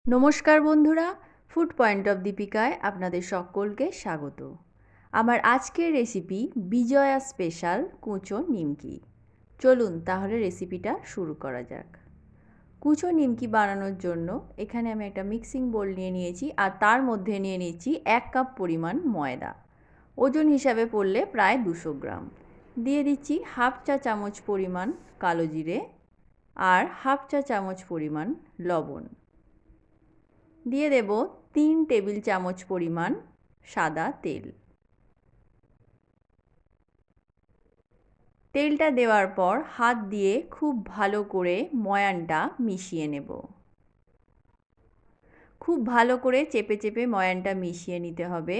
নমস্কার বন্ধুরা, food point of দীপিকায় আপনাদের সকলকে স্বাগত। আমার আজকের রেসিপি বিজয়া স্পেশাল কুচো নিমকি। চলুন তাহলে রেসিপিটা শুরু করা যাক। কুচো নিমকি বানানোর জন্য এখানে আমি একটা মিক্সিং বোল নিয়ে নিয়েছি আর তার মধ্যে নিয়ে নিয়েছি 1 কাপ পরিমাণ ময়দা। ওজন হিসাবে পড়লে প্রায় 200 গ্রাম। দিয়ে দিচ্ছি হাফ চা চামচ পরিমাণ কালো জিরে আর হাফ চা চামচ পরিমাণ লবণ। দিয়ে দেব 3 টেবিল চামচ পরিমাণ সাদা তেল। তেলটা দেওয়ার পর হাত দিয়ে খুব ভালো করে ময়ানটা মিশিয়ে নেব। খুব ভালো করে চেপে চেপে ময়ানটা মিশিয়ে নিতে হবে।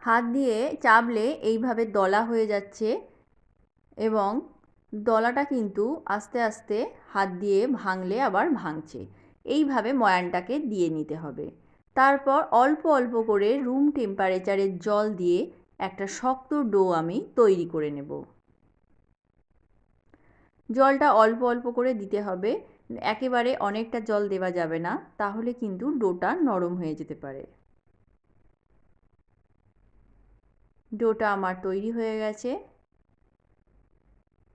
হাত দিয়ে চাপলে এইভাবে দলা হয়ে যাচ্ছে এবং দলাটা কিন্তু আস্তে আস্তে হাত দিয়ে ভাঙলে আবার ভাঙছে। এইভাবে ময়ানটাকে দিয়ে নিতে হবে। তারপর অল্প অল্প করে রুম টেম্পারেচারের জল দিয়ে একটা শক্ত ডো আমি তৈরি করে নেব। জলটা অল্প অল্প করে দিতে হবে, একেবারে অনেকটা জল দেওয়া যাবে না, তাহলে কিন্তু ডোটা নরম হয়ে যেতে পারে। ডোটা আমার তৈরি হয়ে গেছে।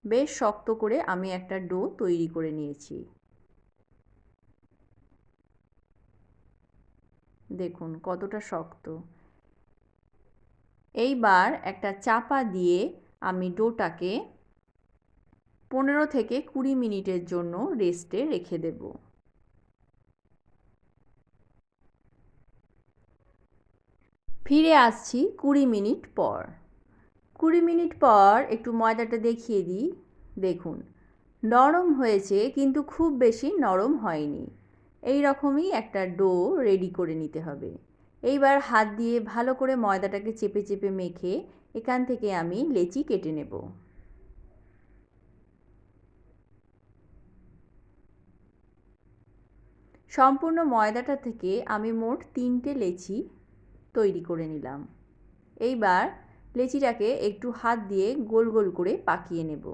বেশ শক্ত করে আমি একটা ডো তৈরি করে নিয়েছি। দেখুন কতটা শক্ত। এইবার একটা চাপা দিয়ে আমি ডোটাকে 15 থেকে 20 মিনিটের জন্য রেস্টে রেখে দেব। ফিরে আসছি 20 মিনিট পর। 20 মিনিট পর একটু ময়দাটা দেখিয়ে দিই। দেখুন নরম হয়েছে, কিন্তু খুব বেশি নরম হয়নি। এই রকমই একটা ডো রেডি করে নিতে হবে। এইবার হাত দিয়ে ভালো করে ময়দাটাকে চেপে চেপে মেখে এখান থেকে আমি লেচি কেটে নেব। সম্পূর্ণ ময়দাটা থেকে আমি মোট 3টে লেচি তৈরি করে নিলাম। এইবার লেচিটাকে একটু হাত দিয়ে গোল গোল করে পাকিয়ে নেব।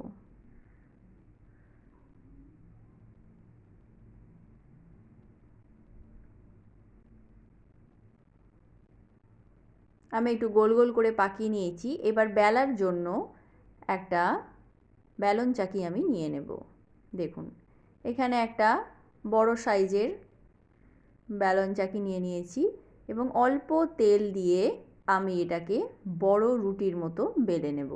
আমি একটু গোল গোল করে পাকিয়ে নিয়েছি। এবার বেলার জন্য একটা বেলন চাকি আমি নিয়ে নেব। দেখুন এখানে একটা বড় সাইজের বেলন চাকি নিয়ে নিয়েছি এবং অল্প তেল দিয়ে আমি এটাকে বড় রুটির মতো বেলে নেব।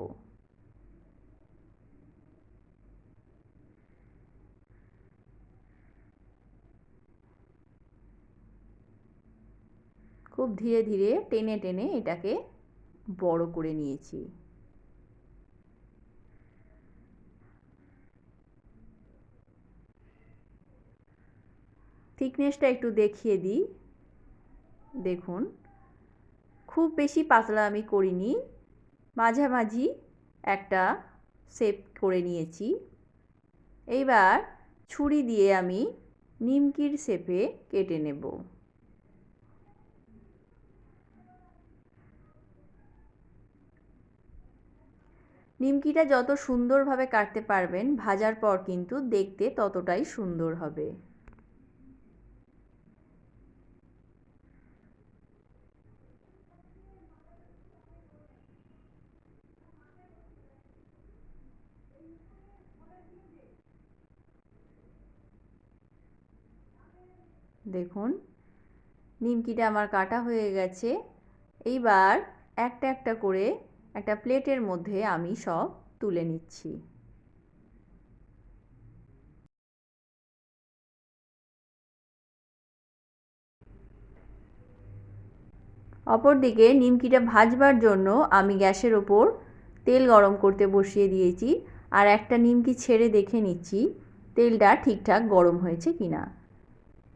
খুব ধীরে ধীরে টেনে টেনে এটাকে বড় করে নিয়েছি। থিকনেসটা একটু দেখিয়ে দিই। দেখুন খুব বেশি পাতলা আমি করিনি, মাঝামাঝি একটা শেপ করে নিয়েছি। এইবার ছুরি দিয়ে আমি নিমকির শেপে কেটে নেব। নিমকিটা যত সুন্দরভাবে কাটতে পারবেন ভাজার পর কিন্তু দেখতে ততটাই সুন্দর হবে। দেখুন নিমকিটা আমার কাটা হয়ে গেছে। এইবার একটা একটা করে একটা প্লেটের মধ্যে আমি সব তুলে নিচ্ছি। অপরদিকে নিমকিটা ভাজবার জন্য আমি গ্যাসের ওপর তেল গরম করতে বসিয়ে দিয়েছি আর একটা নিমকি ছেড়ে দেখে নিচ্ছি তেলটা ঠিকঠাক গরম হয়েছে কিনা।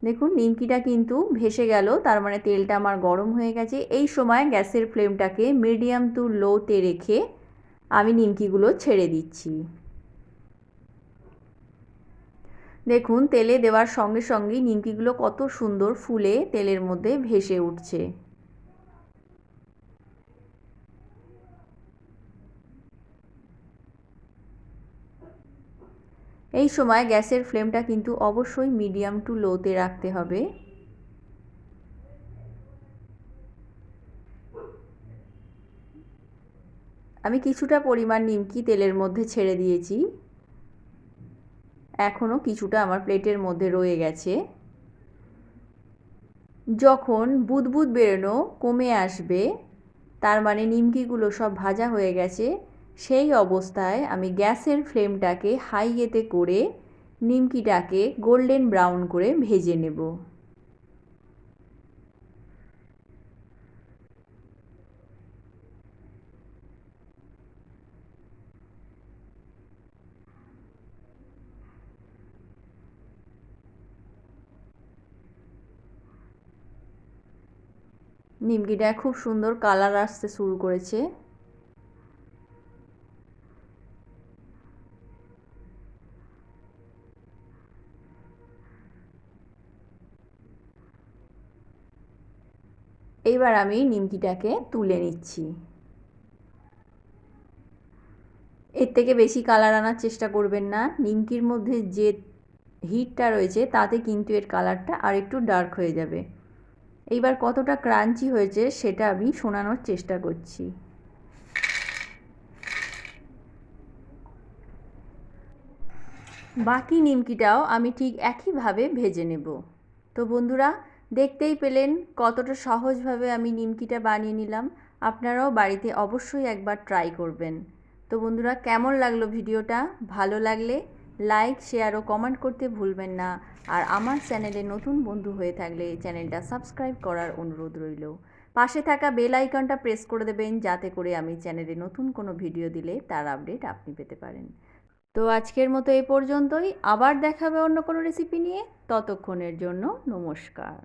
দেখুন নিমকিটা কিন্তু ভেসে গেল, তার মানে তেলটা আমার গরম হয়ে গেছে। এই সময় গ্যাসের ফ্লেমটাকে মিডিয়াম টু লোতে রেখে আমি নিমকিগুলো ছেড়ে দিচ্ছি। দেখুন তেলে দেওয়ার সঙ্গে সঙ্গেই নিমকিগুলো কত সুন্দর ফুলে তেলের মধ্যে ভেসে উঠছে। এই সময় গ্যাসের ফ্লেমটা কিন্তু অবশ্যই মিডিয়াম টু লোতে রাখতে হবে। আমি কিছুটা পরিমাণ নিমকি তেলের মধ্যে ছেড়ে দিয়েছি, এখনও কিছুটা আমার প্লেটের মধ্যে রয়ে গেছে। যখন বুদবুদ বেরোনো কমে আসবে, তার মানে নিমকিগুলো সব ভাজা হয়ে গেছে, সেই অবস্থায় আমি গ্যাসের ফ্লেমটাকে হাইয়েতে করে নিমকিটাকে গোল্ডেন ব্রাউন করে ভেজে নেব। নিমকিটা খুব সুন্দর কালার আসতে শুরু করেছে। এইবার আমি নিমকিটাকে তুলে নিচ্ছি। এর থেকে বেশি কালার আনার চেষ্টা করবেন না, নিমকির মধ্যে যে হিটটা রয়েছে তাতে কিন্তু এর কালারটা আর একটু ডার্ক হয়ে যাবে। এইবার কতটা ক্রাঞ্চি হয়েছে সেটা আমি শোনানোর চেষ্টা করছি। বাকি নিমকিটাও আমি ঠিক একইভাবে ভেজে নেব। তো বন্ধুরা, দেখতেই পেলেন কতটা সহজভাবে আমি নিমকিটা বানিয়ে নিলাম। আপনারাও বাড়িতে অবশ্যই একবার ট্রাই করবেন। তো বন্ধুরা, কেমন লাগলো ভিডিওটা? ভালো লাগলে লাইক, শেয়ার ও কমেন্ট করতে ভুলবেন না। আর আমার চ্যানেলে নতুন বন্ধু হয়ে থাকলে চ্যানেলটা সাবস্ক্রাইব করার অনুরোধ রইল। পাশে থাকা বেল আইকনটা প্রেস করে দেবেন, যাতে করে আমি চ্যানেলে নতুন কোনো ভিডিও দিলে তার আপডেট আপনি পেতে পারেন। তো আজকের মতো এই পর্যন্তই, আবার দেখাবে অন্য কোনো রেসিপি নিয়ে। ততক্ষণের জন্য নমস্কার।